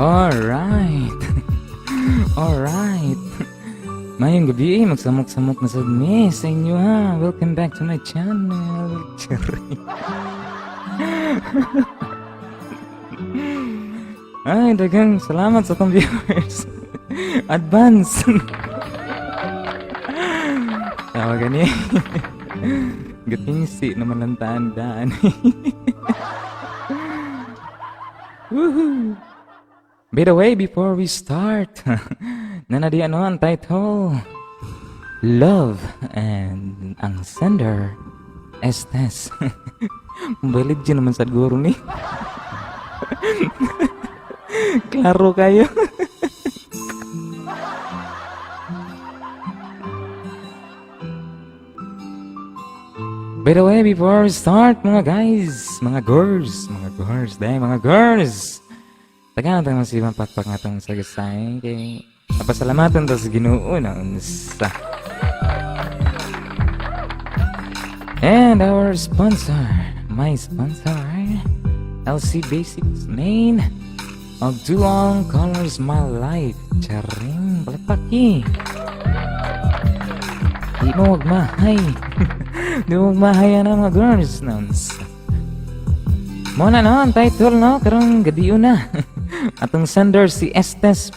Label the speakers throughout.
Speaker 1: Alright. Alright. Mayong gabi, magsamok-samok na sa mi sa inyo ha. Welcome back to my channel. Cherry. Ay, dagang salamat sa itong viewers. Advance. Tawa gani. Gatingsi naman lang tandaan. Woohoo! By the way, before we start, nanadi ano ang title? Love and ang sender Estes. Balik dyan naman sa guro ni. Klaro kayo. By the way, before we start, mga guys, mga girls, dahil mga girls, tagaan tayo masibang pakpak nga itong sagasay, kay napasalamatan to sa Ginoo na unsa. And our sponsor, my sponsor, LC Basics Main of Dual Colors My Life. Charing, balapaki. Di mo magmahay. Di mo magmahay na mga girls na unsa. Muna no, ang title no, karong gabi na. Atong sender si Estes.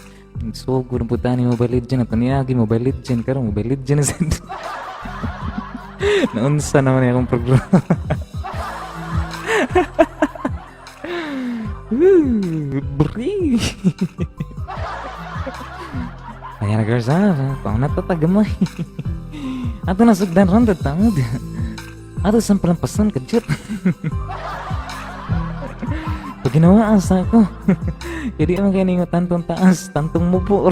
Speaker 1: So, kung puta ni Mobile Legend at niyagi Mobile Legend karong Mobile Legend na sender. Naunsa naman niya akong programa. Bri. Ayan na girls ha, pang natatagamay. Ato nasugdan ron tatangod. Ato sampalampasan ka dyan. Pag ginawa asa ko, hindi mo kaya ningo tantong taas, tantong mupo.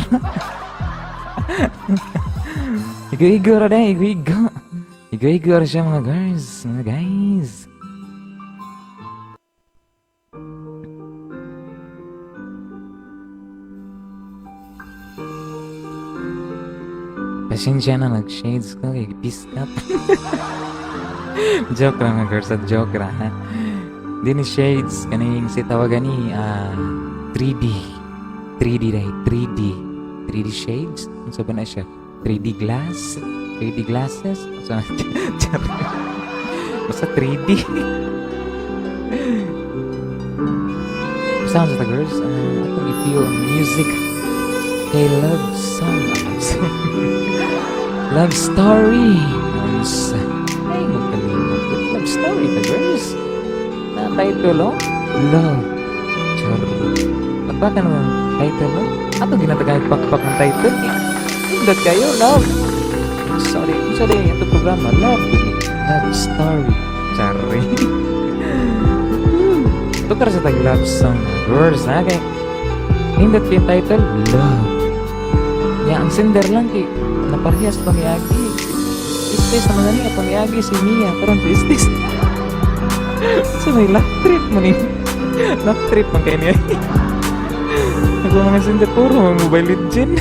Speaker 1: Igo-igo ra dahil, igo-igo. Igo-igo ra siya mga girls, mga guys. Pasensya na nag-shades ko, kay piskap. Joke lang mga girls, at joke ra ha. Dini shades kaning si tawagan ni 3D 3D shades unsa ba na siya 3D glasses so basta 3D sounds like girls atong i-feel music kay love song love story ay magkalimot love story ka girls na title oh? Love. Charo. Pagpaka naman title oh? Ato ginatagay pakpak ng title eh. Hindot kayo, love. Sorry, ito programa, love. Love story. Charo. Ito ka sa tag love song. Girls, ha? Kaya hindot yung title, love. Ya, ang sender lang kay naparehas pa ni Agi. Istes naman niya, pa ni Agi si Mia. Parang istes. So may love trip mo ni love trip man kayo niya. Ako mga sender puro Mobile Legend.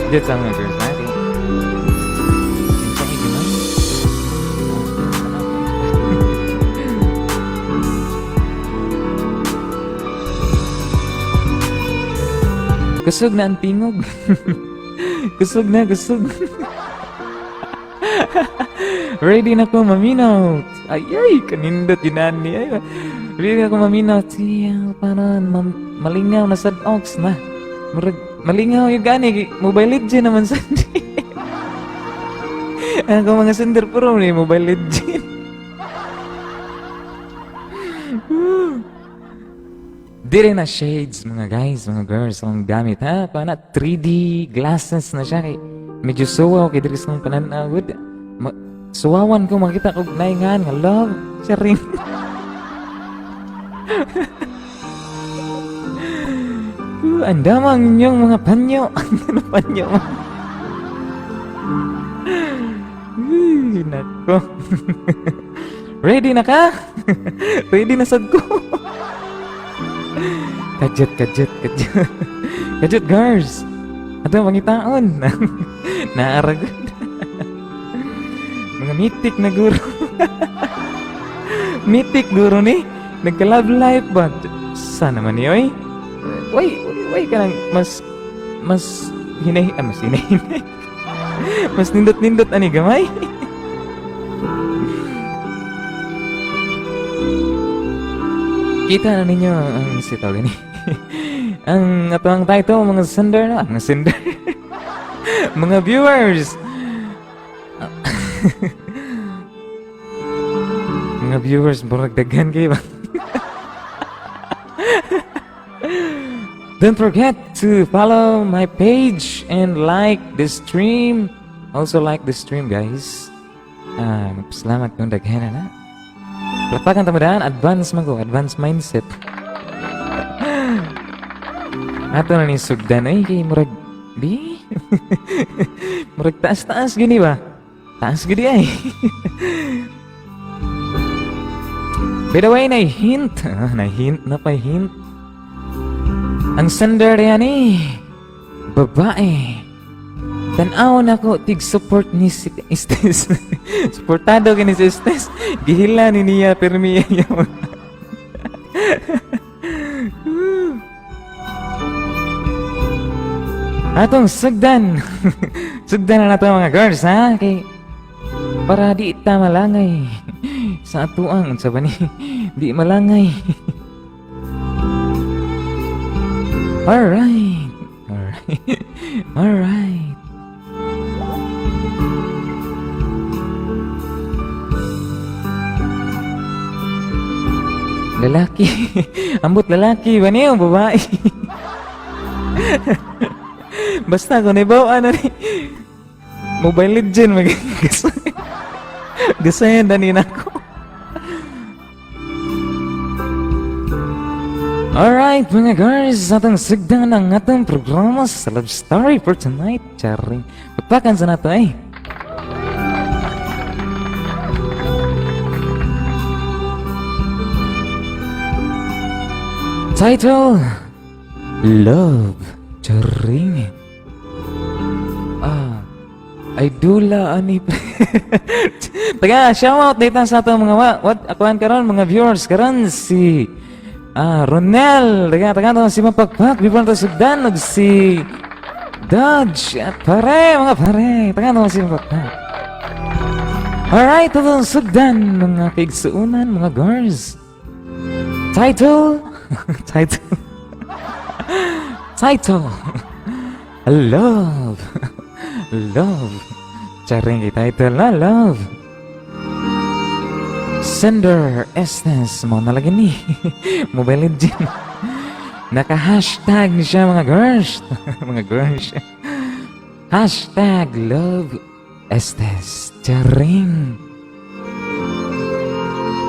Speaker 1: Jet sa mga girls natin. Sinsang igiman. Kusog na ang tingog. Kusog na. Ready na ko maminaw. Ay, kanindot ginani. Ay, ready na ko maminaw. Siya, parang malingaw na sad ox na. Malingaw yung gani. Mobile Legend naman sad. Ano ko mga sender puro ni Mobile Legend. Dire na shades mga guys, mga girls. Ang gamit ha. Paano 3D glasses na siya. Medyo suwaw kay dire sa pananawad. Suwawan ko makita ko naingan nga love siya rin. Ang damang inyong mga panyo. Ano panyo? Nako. Ready na ka? Ready na sad ko. Kajet girls. Ato mangitaon. Naaragod. Mga mythic na guro. Mythic guro ni. Nagka-love life ba? Sana man niyo eh. Way ka lang mas mas hinahinay. Mas nindot-nindot ani gamay. Kita na ninyo ang sitaw gani. Ang atong title mga sender na, mga sender. Mga viewers. Mga viewers murag daghan kayo ba? Don't forget to follow my page and like the stream. Also like the stream, guys. Salamat kung daghan na. Lapakan tamadaan, advance man ko, advance mindset. Ato na ni sugdan ay kay murag di. Murag taas-taas gini ba? Taas gini ay. By the way, na-hint na pa hint. Ang sender yan eh, babae. Tanaw na ko, tig-support ni si Estes. Supportado ka ni si Estes. Gihila ni niya, permi yaw. Atong sugdan. Sugdan na nato mga girls, ha? Kay, para di ita malangay. Sa atuang, sa bani, di malangay. Alright. Lalaki. Ambot lalaki ba niyo, babae? Basta kung ibaw ano ni Mobile Legend gasayan danin ako. Alright mga girls, atong sugdan ang atong programa sa Love Story for tonight. Charing, pagpakan sa nato eh. Title, Love. Charing. Idula ani. Taga, shout out dito sa atong mga akuan karon mga viewers karon si Ronel, taga si Mapagpak, before to sugdan og si Dodge at mga pare, taga si Mapagpak. Alright, itong sugdan mga kaigsuunan, mga girls. Title, Love. Charing title na Love. Sender Estes mo nalagyan ni Mobile Legend. Naka-hashtag ni siya mga girls. Mga girls. Hashtag Love Estes. Charing.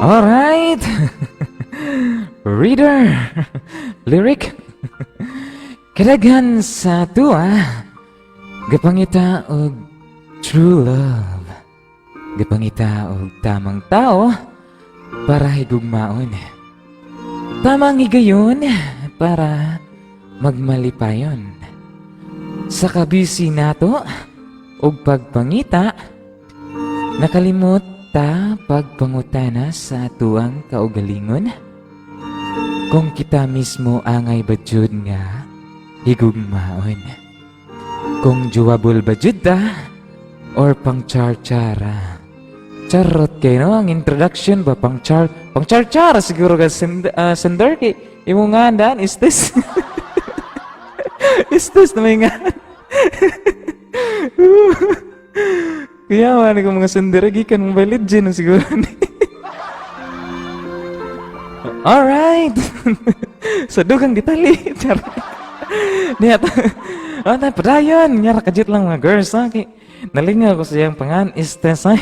Speaker 1: Alright. Reader. Lyric. Kadaghan sa tuwa. Gapangita og true love. Gapangita og tamang tao para higugmaon. Tamang higayon para magmalipayon. Sa kabisi nato og pagpangita, nakalimot ta pagpangutana sa atuang kaugalingon. Kung kita mismo angay badyod nga higugmaon. Kung juwabol badyod ta or pang-char-chara. Charot kayo, no? Ang introduction ba? Pang-char-chara siguro ka sender kay imo nga daan, Estes. Estes na may nga. Kaya man ko mga sender, gikan Mobile Legend siguro. Alright. Sa dugang ditali. Charot. Niya padayon, nyara kajit lang mga girls, ha? Nalinga ko sa iyang pangan, Estes, ha?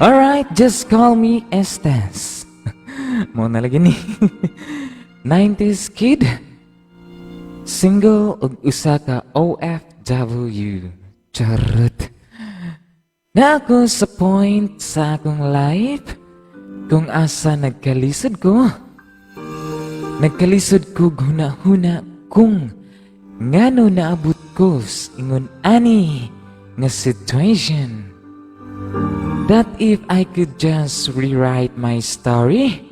Speaker 1: Alright, just call me Estes. Mo na lagi ni 90s kid, single ug usa ka OFW. Charot. Na ako sa point sa akong life kung asa nagkalisod ko. Nagkalisod ko huna-huna kung ngano naabot ko ingon ani nga situation. that if I could just rewrite my story,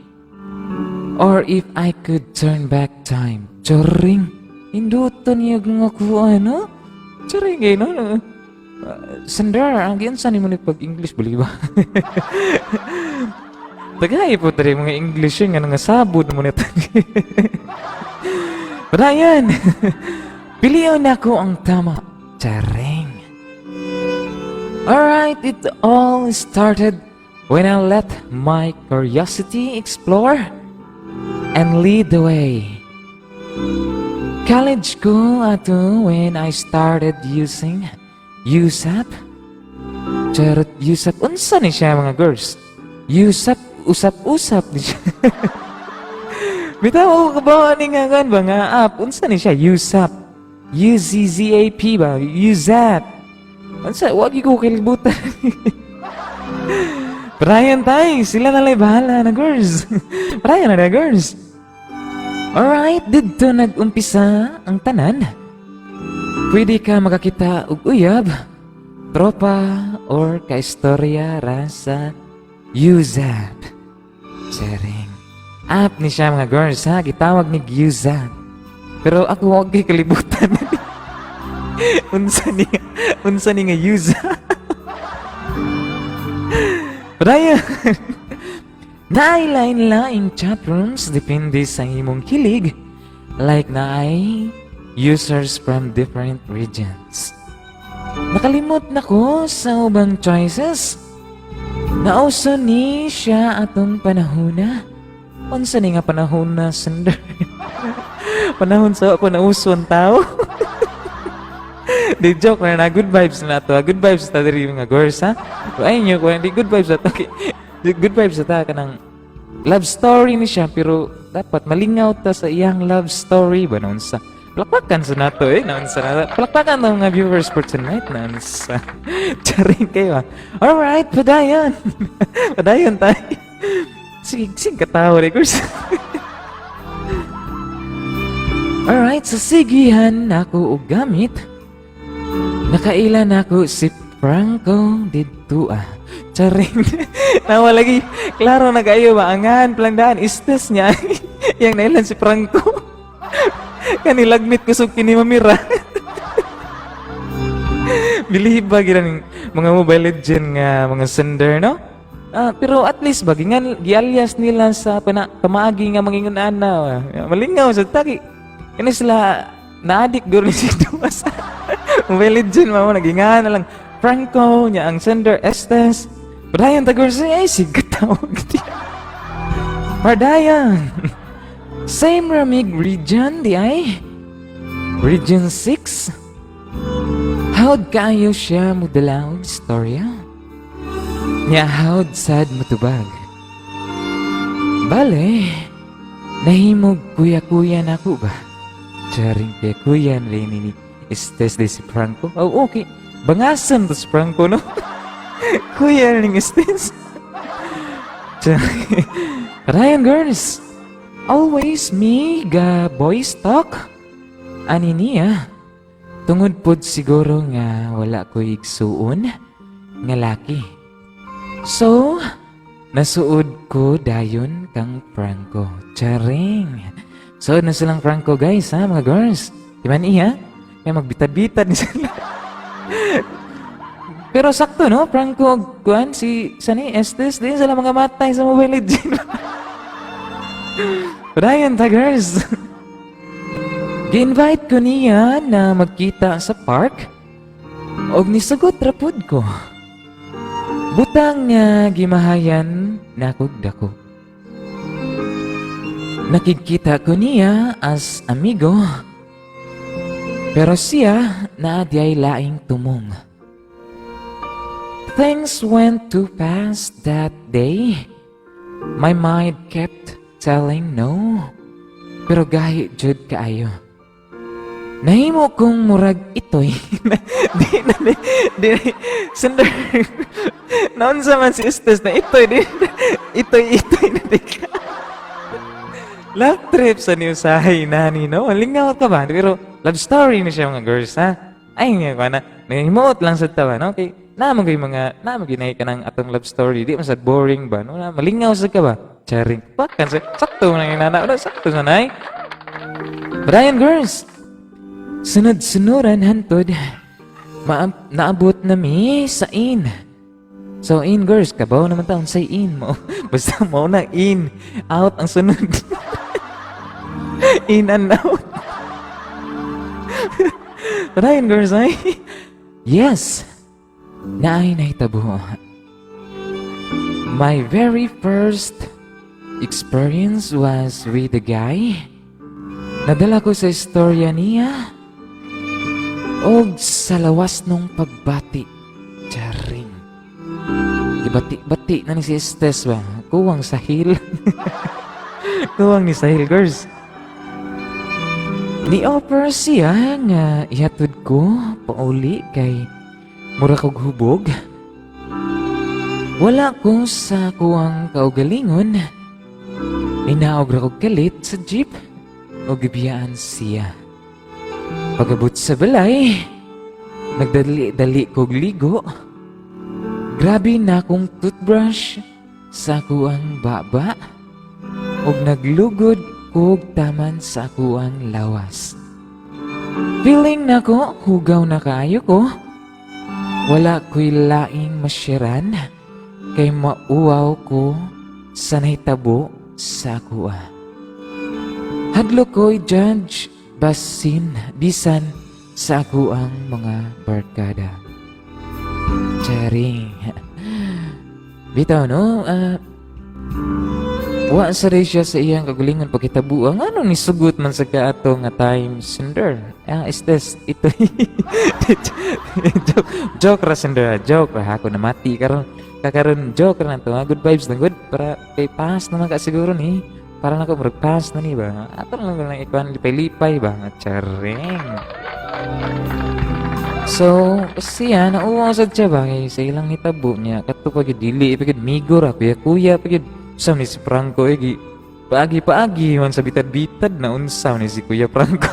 Speaker 1: or if I could turn back time. Charing. Indutan niya nga ko ano? Charing eh, no? Sandar, ang giansan ni mo pag-English, bali ba? Tagay po tayo mga English nga nga sabod mo na tagay. Padayan. Piliyon ako ang tama. Charing. Alright, it all started when I let my curiosity explore and lead the way. College ko ato when I started using USAP. Charot, USAP. Unsa ni siya mga girls? USAP, usap-usap ni siya. Bitaw ako kabawa ni nga gan ba nga app? Unsa ni siya? USAP. UZZAP ba? USAP. Unsa? Wag ko kilibutan. Parayan tayo. Sila nalay bahala na girls. Parayan na girls. Alright, dito nag-umpisa ang tanan. Pwede ka makakita og uyab, tropa, or kaistorya rasa USAP. Sharing. App ni siya mga girls ha, gitawag ni USAP. Pero ako huwag kay kalibutan. unsa ni nga USAP. Raya. Naay-lain-laing chatrooms depende sa imong kilig, like naay users from different regions. Nakalimot na ko sa ubang choices. Nauso ni siya atong panahona. Unsa ni nga panahon na sender? Panahon sa ako nauso ang tao. Di joke na good vibes na to. Good vibes ta diri mga girls ha. Ay nyo ko hindi good vibes na to. Good vibes na ta kanang love story ni siya pero dapat malingaw ta sa iyang love story ba noon sa plakpakan sa nato noon sa plakpakan ng mga viewers for tonight noon sa charing kayo. Alright, padayon. Padayon tayo. Sige katawa rin course. Alright, sa sigihan ako og gamit. Nakailan ako si Franco dito Charing. Nawa lagi. Klaro na kayo ba? Angan, pelandaan. Istes niya. Yang nailan si Franco. Kanilagmit ko sub kini mamira. Bilib ba ng mga Mobile Legend nga mga sender, no? Pero at least ba, gialias nila sa pamaagi nga mangingon ana. Malingaw sa taki. Kani sila na-addict guro ni si Dumas. Mobile Legend, mamo, nagingan na lang. Franco, niya ang sender, Estes. Padayan tagor siya, ay sigat tawag di. Padayan. Same ramig region di ay. Region 6. How'd kayo siya mudalaw istorya? Nya how'd sad matubag. Bale, nahimog kuya-kuya na ko ba? Charing kuya rin ni Estes de si Franco. Oh, okay. Bangasan to si Franco, no? Kuya rin Estes. Ryan girls, always me ga boys talk. Ani niya, tungod pod siguro nga wala ko igsuon nga laki. So, nasuod ko dayon kang Franco. Charing. Suod na silang Franco guys ha mga girls. Diman iya? Kaya magbitad-bitad ni sila. Pero sakto no, Franco kuan si Sani Estes din sila mga matay sa Mobile Legend. Ryan Tigers. Gi-invite ko niya na magkita sa park og nisagot rapod ko. Butang nga gimahayan na kog dako. Nakikita ko niya as amigo. Pero siya na diay laing tumong. Things went too fast that day. My mind kept telling no. Pero gahi jud kaayo. Nahimo kong murag itoy. di sender. Naon sa man si Estes na itoy di. Itoy na di ka. Love trip sa niyo sa nani no. Lingaw ka ba? Pero love story ni siya mga girls ha. Ay nga ko na. Nahimot lang sa tawa no. Okay. naman ginay ka ng atong love story, di masad boring ba? No, malingaw sa ka ba? Charing. Pakan sa sakto na yung nana. Sakto na nay. Brian girls, sunod-sunuran hantod. Naabot na mi sa in. So in girls, kabaw naman taon sa in mo. Basta mo na in. Out ang sunod. In and out. Brian girls ay. Yes. Naay nahitabo. My very first experience was with a guy. Nadala ko sa istorya niya. Og sa lawas nung pagbati. Charing. Ibati-bati na ni si Estes ba? Kuwang sahil. Kuwang ni sahil girls. Ni-offer siya nga ihatod ko pauli kay mura kog hubog. Wala ko sa kuwang kaugalingon. Inaog ra kog kalit sa jeep o gibiyaan siya. Pagabot sa balay, nagdali-dali kog ligo. Grabe na akong toothbrush sa kuwang baba o naglugod kog taman sa kuwang lawas. Feeling na ko, hugaw na kaayo ko. Wala ko'y laing masyaran kay mauwaw ko sa nahitabo sa kuwa. Hadlo ko'y judge bisan sa ako ang mga barkada. Charing. Bitaw no, wa sa siya sa iyang kagulingan pagkitabuang ano ni sugot man sa kaato nga time sender. Is ito joke ra sender, joke ra ako na mati kakaron joke ra to. Good vibes na good para kay pass naman ka siguro ni. Para na ko mag-pass na ni ba? Ato lang lang ikuan lipay-lipay ba? Charing. So, siya nauwaw sad siya ba? Kaya sa ilang hitabo niya. Kato pagid dili, pagid migo ra. Kuya, pagid. Unsaw ni si Franco, paagi-paagi. Man sa bitad-bitad na unsaw ni si Kuya Franco.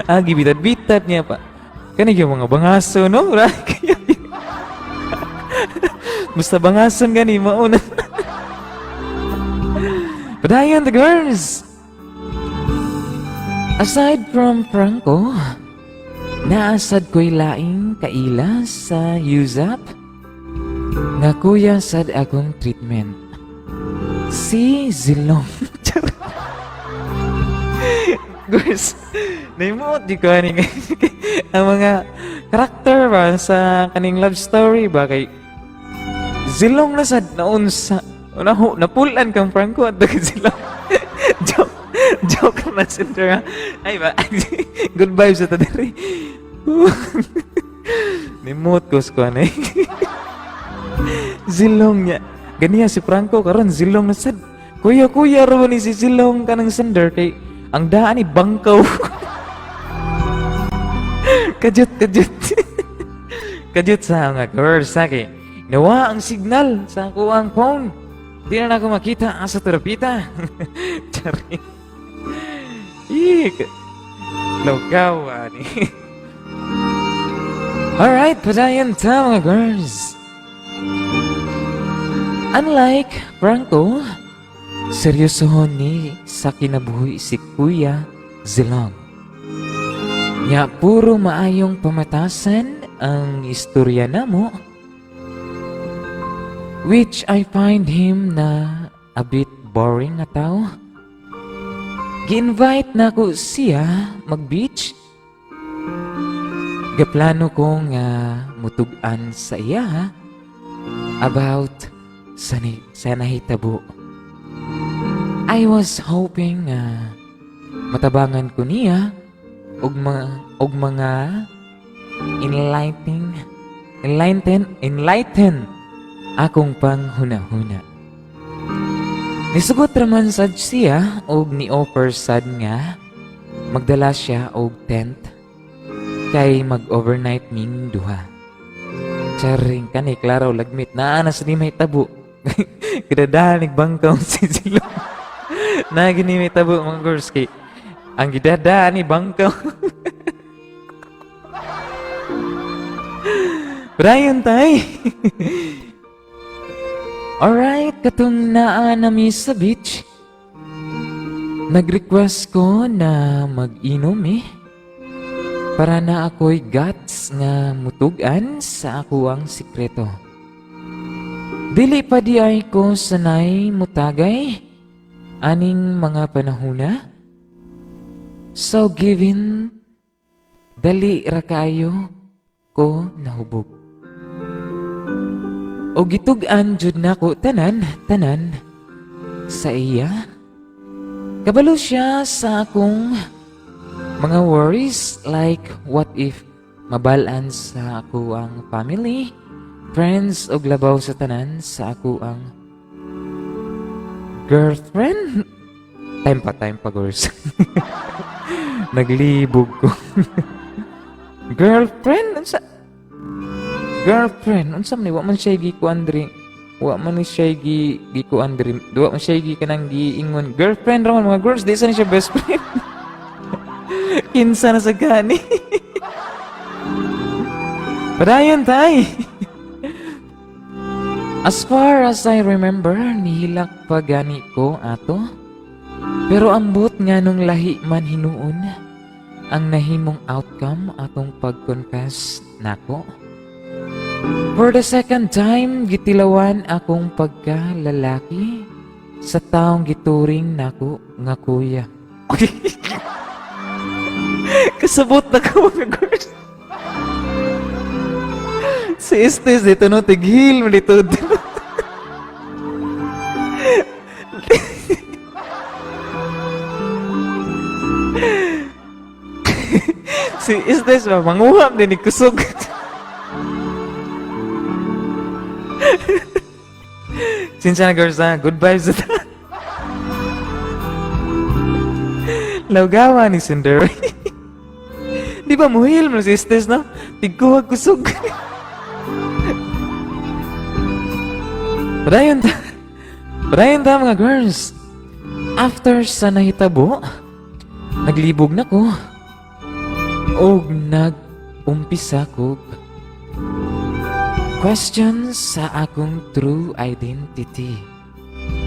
Speaker 1: Agi bitad-bitad niya pa. Kani yung mga bangaso, no? Basta bangason gani, mauna. Padayon the girls! Aside from Franco, naasad ko'y laing kaila sa USAP na kuya sad akong treatment. Si Zilong. Girls, naimot di ko ang mga karakter ba sa kaning love story ba kay Zilong na sad na unsa napulan kang Franco at dagan sila. Joke na sender. Ay ba? Good vibes sa tadiri. Nimot ko sa kuwan eh. Zilong niya. Ganiya si Franco karon Zilong na sad. Kuya ro ni si Zilong kanang sender kay ang daan ni bangkaw. Kajut. Kajut sa mga girls sa kay. Nawa ang signal sa kuwang phone. Di na ako makita asa terapita. Cari. Logaw ani. Alright, padayon ta mga girls. Unlike Franco, seryosohon ni sa kinabuhi si Kuya Zilong. Nya puro maayong pamatasan ang istorya namo. Which I find him na a bit boring na tao. Gi-invite na ko siya mag-beach. Gaplano kong mutugan sa iya about sa nahitabo. I was hoping matabangan ko niya og mga enlighten akong panghuna-huna. Nisugot raman sad siya og ni-offer sad nga magdala siya og tent kay mag-overnight ming duha. Charing kani klaro lagmit na anas ni may tabo. Gidadahan bangkaw si Zilong. Na gini may tabo mga girls kay ang gidadaan ni bangkaw. Brian tay. Alright, katong naa nami sa beach. Nag-request ko na mag-inom para na ako'y guts nga mutugan sa ako ang sikreto. Dili pa di ay ko sanay mutagay aning mga panahuna. So given dali ra kayo ko nahubog. O gitug-an jud nako tanan sa iya. Kabalo siya sa akong mga worries like what if mabalaan sa ako ang family, friends og labaw sa tanan sa ako ang girlfriend. Time pa girls. Naglibog ko. Girlfriend? Girlfriend? Unsa man ni wa man siya gikuan diri. Wa man ni siya gikuan diri. Wa man siya kanang giingon. Girlfriend ra man mga girls, di sa ni siya best friend. Kinsa na sa gani. Padayon tay. As far as I remember, nihilak pa gani ko ato. Pero ambot nga nung lahi man hinuon ang nahimong outcome atong pag-confess nako. For the second time, gitilawan akong pagka-lalaki sa taong gituring nako nga kuya. Kasabot na ko mga girls. Si Estes dito no, tighil malito. Si Estes ba, manguham din ni kusog. Sinsya na girls ha, good vibes na ta. Laugawa ni Cinder. Di ba muhil mo si Estes no? Tigkuhag kusog. Padayon ta mga girls. After sa nahitabo, naglibog na ko. O nag-umpisa ko questions sa akong true identity.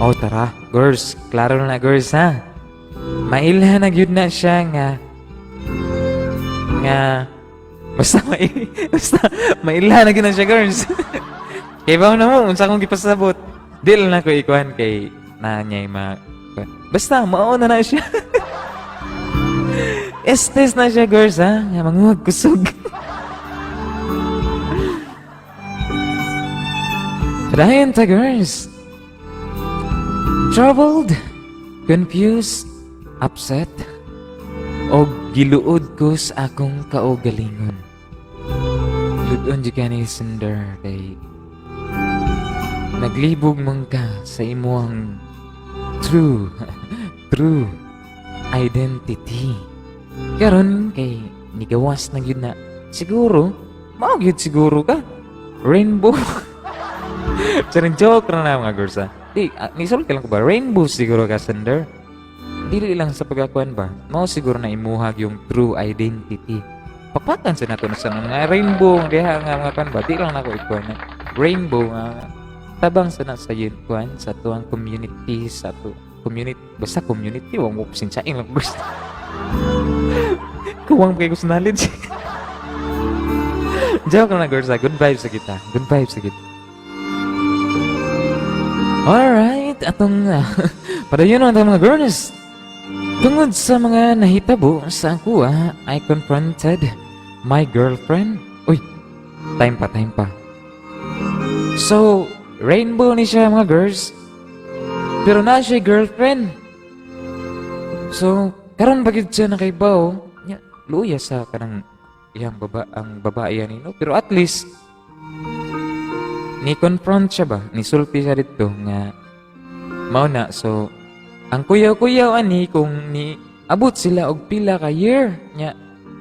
Speaker 1: O tara, girls, klaro na girls ha. Mailhan na gyud na siya basta mailhan na gyud na siya girls. Kay bawo na mo, unsa akong gipasabot. Dil na ko ikuan kay nanyay basta mauna na siya. Estes na siya girls ha, nga manguhag kusog. Dayon ta girls. Troubled, confused, upset, o giluod ko sa akong kaugalingon. Ludon di ka ni Cinder kay naglibog mong ka sa imuang true identity. Karon kay nigawas na gyud na. Siguro, mao gyud siguro ka. Rainbow. Charang joke na mga girls ha. Nisul ka lang ko ba? Rainbow siguro ka, Cinder. Dili lang sa pagkakuan ba? Mao siguro na imuhag yung true identity. Pakpatan sa nato na sa mga rainbow. Diha nga mga kan ba? Di lang na ko ikuan na. Rainbow nga. Tabang sa nasa yun kuan sa tuang community, sa to community. Basta community, wang mo sinsain lang gusto. Kuwang kayo sa knowledge. Joke na girls ha. Good vibes sa kita. Good vibes sa kita. Alright, atong padayon ang mga girls. Tungod sa mga nahitabo sa ako I confronted my girlfriend. Uy, time pa. So, rainbow ni siya mga girls. Pero na siya girlfriend. So, karon bagid siya nakaibaw. Luya sa kanang iyang ang babae nino. Pero at least ni-confront siya ba? Nisulti siya dito nga mao na. So, ang kuyaw-kuyaw ani kung ni abot sila og pila ka year nya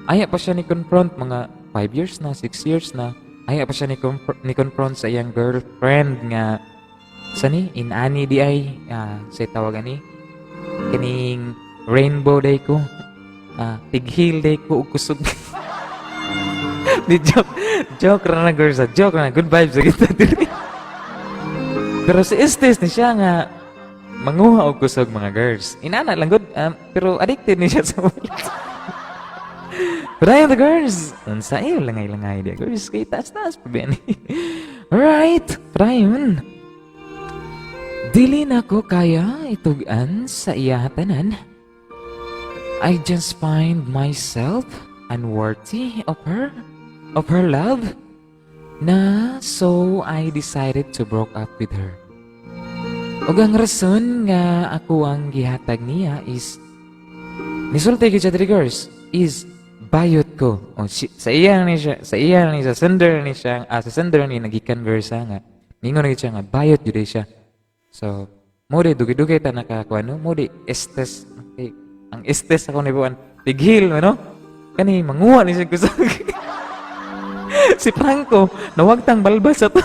Speaker 1: aya pa siya ni-confront mga 5 years na, 6 years na. Aya pa siya ni-confront sa iyang girlfriend nga sani inani di ay say tawag ani kining rainbow day ko tighil day ko og kusog. Di joke. Joke ra na girls. Joke ra na. Good vibes sa kita diri. Pero si Estes ni siya nga manguha og kusog mga girls. Inana lang good. Pero addicted ni siya sa wala. Pero ayun the girls. Unsa iyo langay-langay dia girls. Kay taas-taas pa ba ni? Alright. Pero ayun. Dili na ko kaya itugan sa iya tanan. I just find myself unworthy of her love. Na so I decided to broke up with her. Ug ang rason nga ako ang gihatag niya is nisulti gyud siya diri girls is bayot ko. O sa iya ni siya, sa sender ni siya, sa sender ni nagikan girls nga. Ningon gyud siya nga bayot gyud siya. So, mo di dugi-dugi ta nakakuha no, mo di estes. Okay. Ang estes ako ni buwan. Tighil no? Kani manguha ni siya kusog. Si Franco, nawagtang balbas sa to.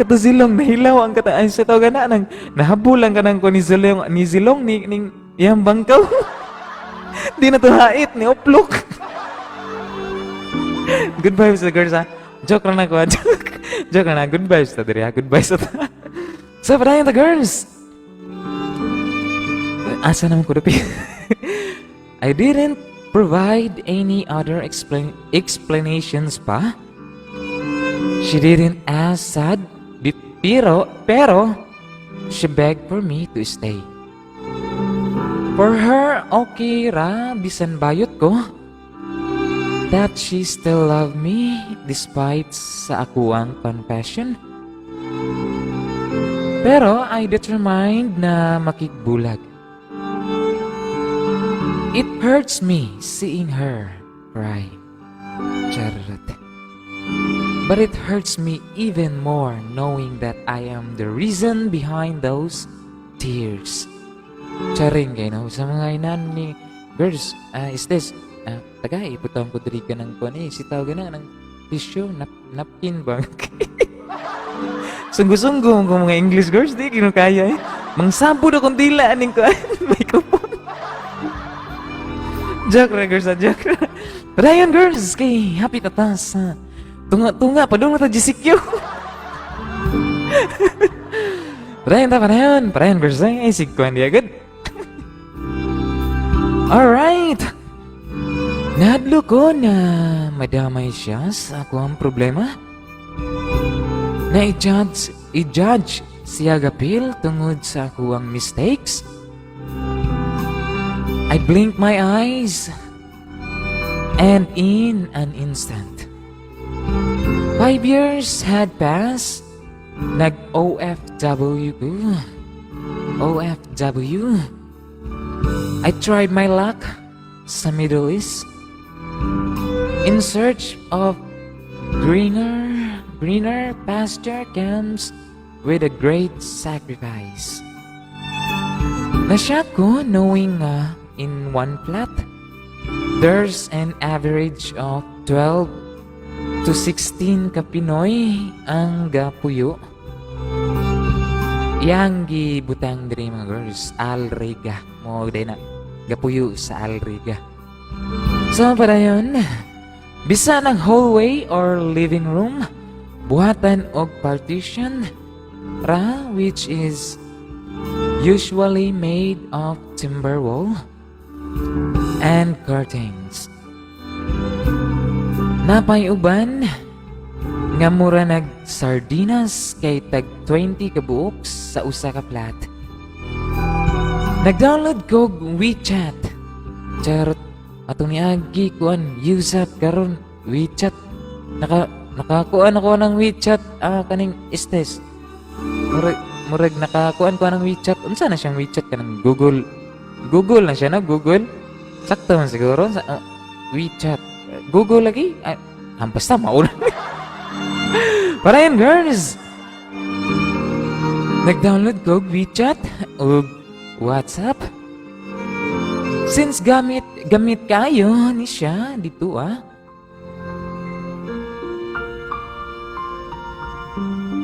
Speaker 1: Kato silong nahilaw ang kataan sa tao gana nang nahabulan ka nang ko ni Zilong ning iyang bangkaw. Di na to hait ni uplok. Good vibes sa girls ha. Joke lang ako. Joke lang na. Good vibes ta diri ha. Good vibes ta. So, padayon ta girls. Asa naman ko dapi? I didn't provide any other explanations pa. She didn't ask sad, pero she begged for me to stay. For her, okay ra, bisan bayot ko, that she still loved me despite sa akuang confession. Pero I determined na makigbulag. It hurts me seeing her cry. Charot. But it hurts me even more knowing that I am the reason behind those tears. Charing kayo no? Sa mga inan ni girls, is this taga iputang ko diri ka ng kuan sitaw gana ng tissue napkin ba. Sungguh-sungguh ko mga English girls di kino kaya mangsabod akong dila aning ko microphone. Joke ra girls, joke ra. Pero ayun girls, kay happy ta sa tunga-tunga padung na ta GCQ. Parayan girls, ay sigkuan dia good. Alright. Nadlo ko na madamay siya sa akong problema. Na i-judge siya gapil tungod sa akong mistakes. I blinked my eyes and in an instant 5 years had passed. Nag-OFW ko. OFW. I tried my luck sa Middle East in search of greener pasture camps with a great sacrifice. Nasyak ko knowing in one plot there's an average of 12 to 16 ka Pinoy ang gapuyo. Yang gibutang diri mga girls, Alriga. Mo day na gapuyo sa Alriga. So para yun, bisan ang hallway or living room, buhatan og partition ra which is usually made of timber wall and curtains. Napay uban nga mura nag sardinas kay tag 20 ka buok sa usa ka plat. Nag-download ko WeChat. Charot atong niagi kuan use up karon WeChat. Nakakuan ako ng WeChat kaning estes. Murag nakakuan ko ng WeChat. Unsa na siyang WeChat kanang Google na siya na Google. Sakto man siguro sa WeChat. Google lagi. Basta mauna. Para yan girls. Nag-download ko WeChat o WhatsApp. Since gamit kayo ni siya dito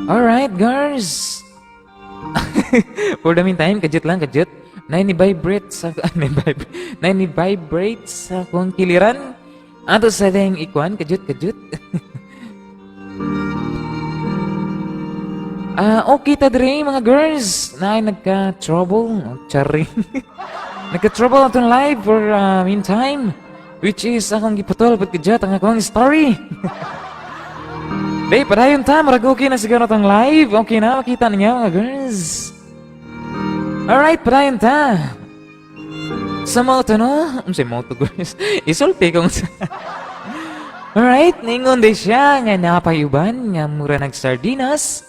Speaker 1: Alright girls. For the meantime, kajut. Na ni-vibrate sa kong kiliran. Ato sa ding ikuan, kajut-kajut. Okay ta dre mga girls. Na ay nagka-trouble. Charing. Nagka-trouble atong live for meantime. Which is akong giputol pag kajat ang akong story. Day, padayon ta. Marag okay na siguro atong live. Okay na, makita niya mga girls. Alright, padayon ta. Sa moto no? Sa moto girls. Isulti kong sa... Alright, ningon day siya nga napayuban nga mura nag-sardinas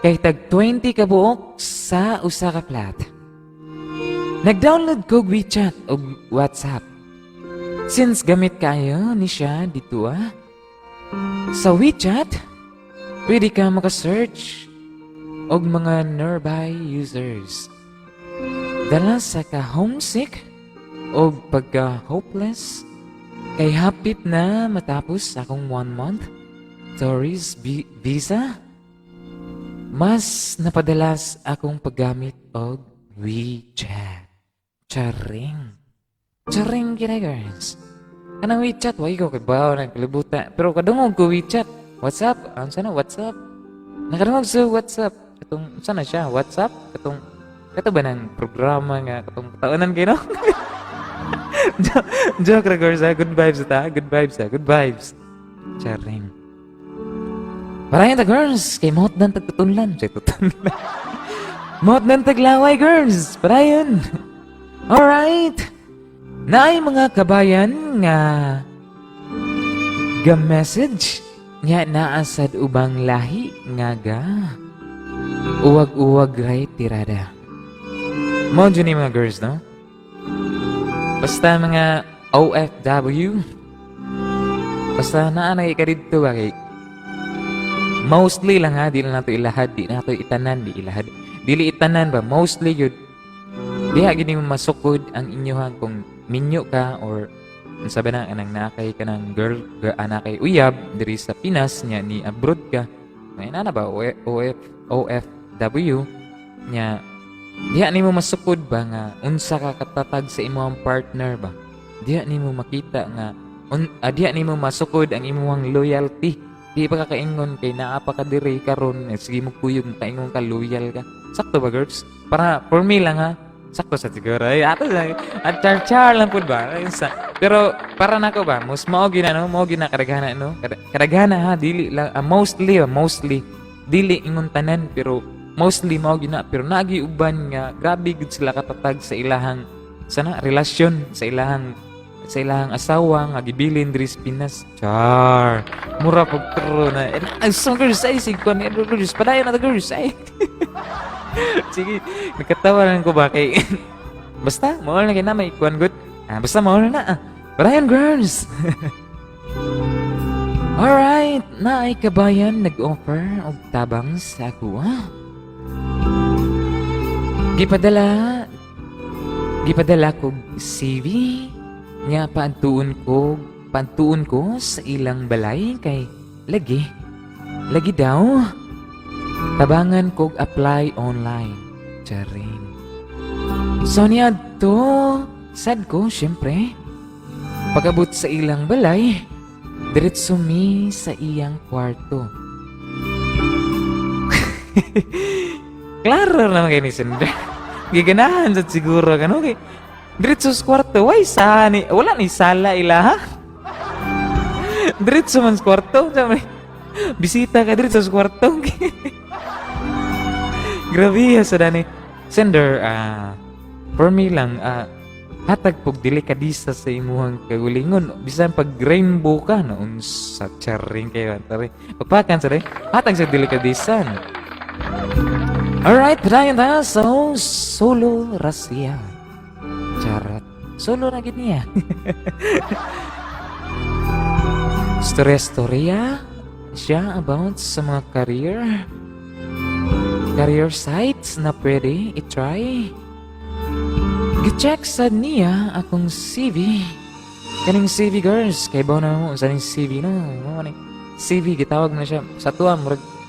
Speaker 1: kay tag 20 ka buok sa usa ka plat. Nag-download ko WeChat o WhatsApp. Since gamit kayo ni siya dito sa WeChat, pwede ka makasearch og mga nearby users. Dala sa ka-homesick o pagka-hopeless, kay hapit na matapos akong 1 month tourist visa, mas napadalas akong paggamit og WeChat. Charing. Charing kina girls. Kanang WeChat, why ko kabaw na kalibutan. Pero kadungog ko WeChat. WhatsApp, sana WhatsApp. Nakadungog sa WhatsApp. Katong, sana siya, WhatsApp. Kato ba ng programa nga, katong taonan kayo, no? Joke ra girls, good vibes ta, good vibes. Charing. Parayan ta girls, kay mahot dan tagtutunlan. Mahot dan taglaway girls, parayan. Alright. Naay mga kabayan nga ga-message nga naasad ubang lahi nga ga uwag-uwag ray tirada. Mo dyan ni mga girls, no? Basta mga OFW, basta naanay ka dito ba kay mostly lang ha, di na nato ilahad, di na nato itanan, di ilahad. Dili itanan ba, mostly yun. Diha gini mo masukod ang inyohan kung minyo ka or sabi na anang nakay ka ng girl, anakay uyab diri sa Pinas nya ni abroad ka. May na ba OFW nya diha nimo masukod ba nga unsa ka katatag sa imong partner ba? Diha nimo makita nga diha nimo masukod ang imong loyalty. Di pa ka kaingon kay naa pa ka diri karon sige mo kuyog kaingon ka loyal ka. Sakto ba girls? Para for me lang ha. Sakto sa siguro. Ay, ato lang. At char lang po ba? Pero para nako ba, mas mao gina no, mao gina karagana no. Karagana ha, dili lang mostly dili ingon tanan pero mostly mao gina pero nagiuban nga grabe gud sila katatag sa ilahang sana relasyon sa ilahang asawa nga gibilin diri sa Pinas. Char. Mura pag tro na. Ay, so girls ay sig kon girls padayon na girls ay. Sige, nakatawa lang ko ba kay basta mawala na kay na may kuan good. Basta mawala na. Parayan girls. Alright, naay kabayan nag-offer og tabang sa ako. Gipadala ko CV nga pantuon ko sa ilang balay kay lagi daw. Tabangan kog apply online. Charing. So niya to, sad ko, syempre. Pagabot sa ilang balay, diretso mi sa iyang kwarto. Klaro naman kayo ni Sandra. Giganahan sa siguro ka, no? Diretso sa kwarto, wala ni sala ilaha. Diretso man sa kwarto. Bisita ka diretso sa kwarto. Grabe sa dani. Sender, for me lang, hatag pog delikadisa sa imuhang kagulingon. Bisan pag rainbow ka, noon sa charing kayo. Pagpakan sa rin, hatag sa delikadisa. Alright, padayon tayo sa solo rasya. Charot. Solo na gid niya. Storya siya about sa mga career sites na pwede i-try. Gi-check sad niya akong CV. Kaning CV girls, kay ba na mo sa ning CV no? CV gitawag na siya sa tuwa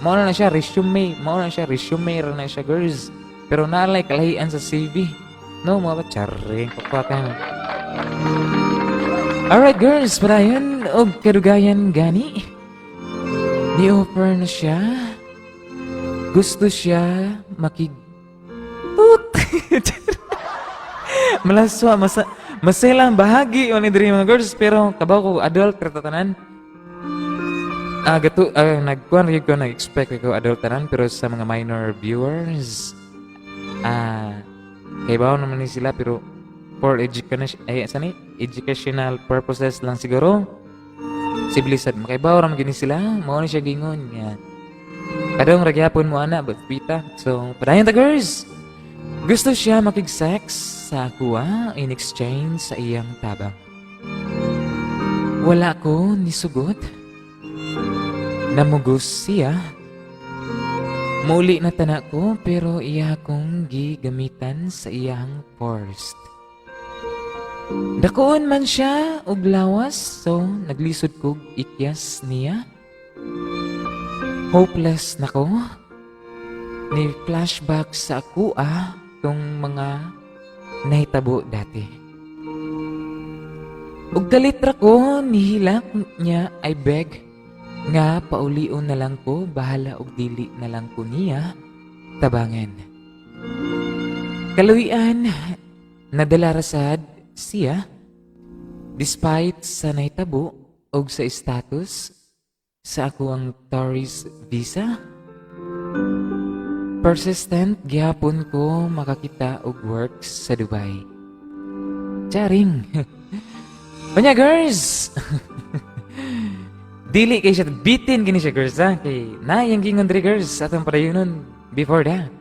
Speaker 1: mao na siya resume ra na siya girls. Pero naalay kalahian sa CV. No, mga charing papakan. Alright girls, padayon og kadugayan gani. Ni-offer na siya. Gusto siya makig... Tut! Malaswa, maselang bahagi o ni diri mga girls, pero kabaw ko adult katatanan. Nagkuhan rin ko, nag-expect ko adult tanan, pero sa mga minor viewers, kaibaw naman ni sila, pero for educational purposes lang siguro. Sibilisad, makaibaw naman gini sila, mao ni siya gingon nga. Kadong ragyapon mo ana, but pita. So, padayon ta girls. Gusto siya makig-sex sa akuha in exchange sa iyang tabang. Wala ko nisugot. Namugos siya. Muli na tana ko pero iya kong gigamitan sa iyang forced. Dakoon man siya og lawas, so naglisod kog ikyas niya. Hopeless nako. Ni flashback sa ako tong mga nahitabo dati. Ug galitra ko nihilak niya I beg nga paulion na lang ko, bahala og dili na lang ko niya tabangan. Kaluyan nadala rasad siya despite sa nahitabo og sa status sa ako ang tourist visa. Persistent gihapon ko makakita og work sa Dubai. Charing. Panya girls. Dili kay siya bitin gini siya girls ha. Kay nayang gingon diri girls atong padayunon before that.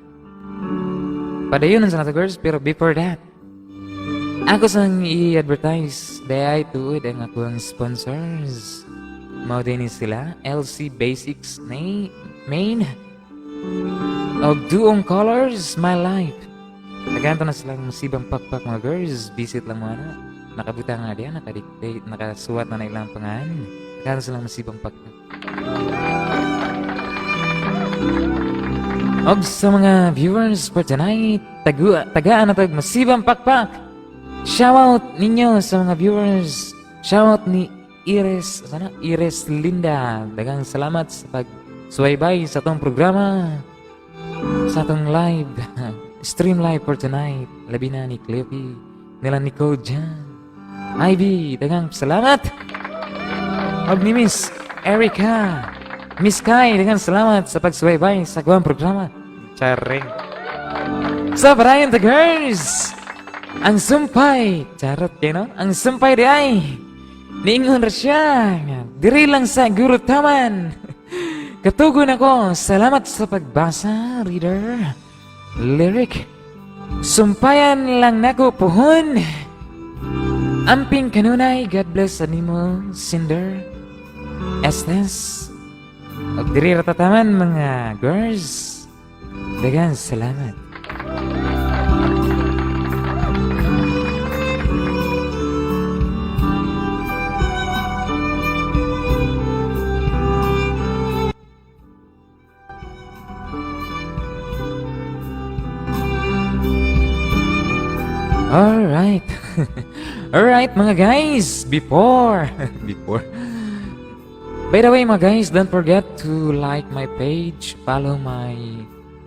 Speaker 1: Padayunon sa nato girls pero before that. Ako sang i-advertise dayay tuod ang akong sponsors. Mao din sila LC Basics main og Duong Colors My Life. Naganto na silang masibang pakpak mga girls. Visit lang mo na. Nakabutang nga diyan, nakadictate, nakasuwat na ilang pangalan. Naganto silang masibang pakpak. Og sa mga viewers for tonight, tagaan na tag masibang pakpak. Shoutout ninyo sa mga viewers. Shoutout ni Iris Linda. Dagang salamat sa pag-suwaybay sa tong programa. Sa atong live, stream live for tonight. Labi na ni Clevy, nila Nicole Jan, Ivy, dagang salamat. Og ni Miss Erica, Miss Kai, dagang salamat sa pagsubaybay sa kuwang programa. Charing. So, parayan the girls, ang sumpay, charot kayo no? Ang sumpay di ay, niingon ra siya, diri lang sa Guru Taman. Katugon ako, salamat sa pagbasa, reader. Lyric. Sumpayan lang nako puhon. Amping kanunay, God bless animo, Cinder. Estes. At diri ratataman mga girls. Dagan salamat. Alright. Alright mga guys, before by the way mga guys, don't forget to like my page, follow my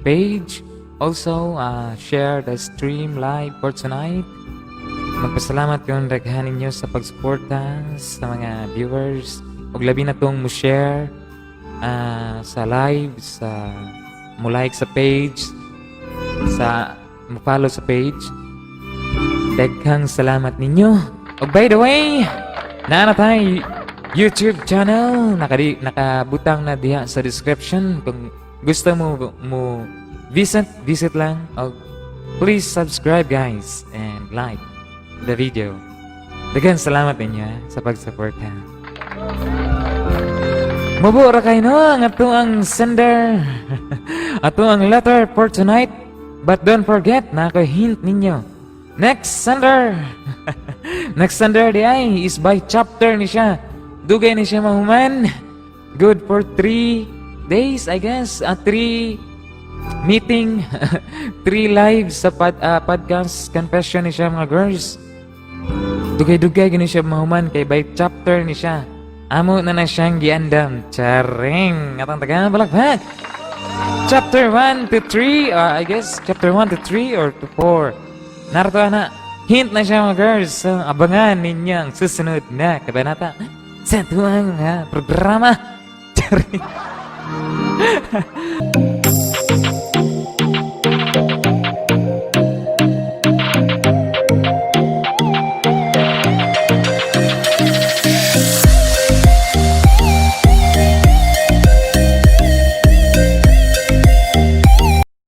Speaker 1: page, also share the stream live for tonight. Magpasalamat yung daghan ninyo sa pagsuporta sa mga viewers, ug labi na tong mo share sa live, sa mo like sa page, sa mo follow sa page. Daghang salamat ninyo. Oh, by the way, naana tayo YouTube channel. Nakabutang na diha sa description. Kung gusto mo visit lang. Oh, please subscribe guys and like the video. Daghang salamat ninyo sa pag-suporta. Mabura kayo no ang ato ang sender. Ato ang letter for tonight. But don't forget na ako hint ninyo. Next sender di ay is by chapter ni siya. Dugay ni siya mahuman. Good for 3 days I guess. 3 meeting 3 lives sa podcast confession ni siya mga girls. Dugay-dugay gini siya mahuman kay by chapter ni siya. Amo na siyang giandam. Charing! Atang taga balakbak! Chapter 1 to 3, I guess chapter 1 to 3 or to 4. Narito na, hint na siya mga girls. So, abangan ninyo ang susunod na kabanata sa tuwang programa. Charing!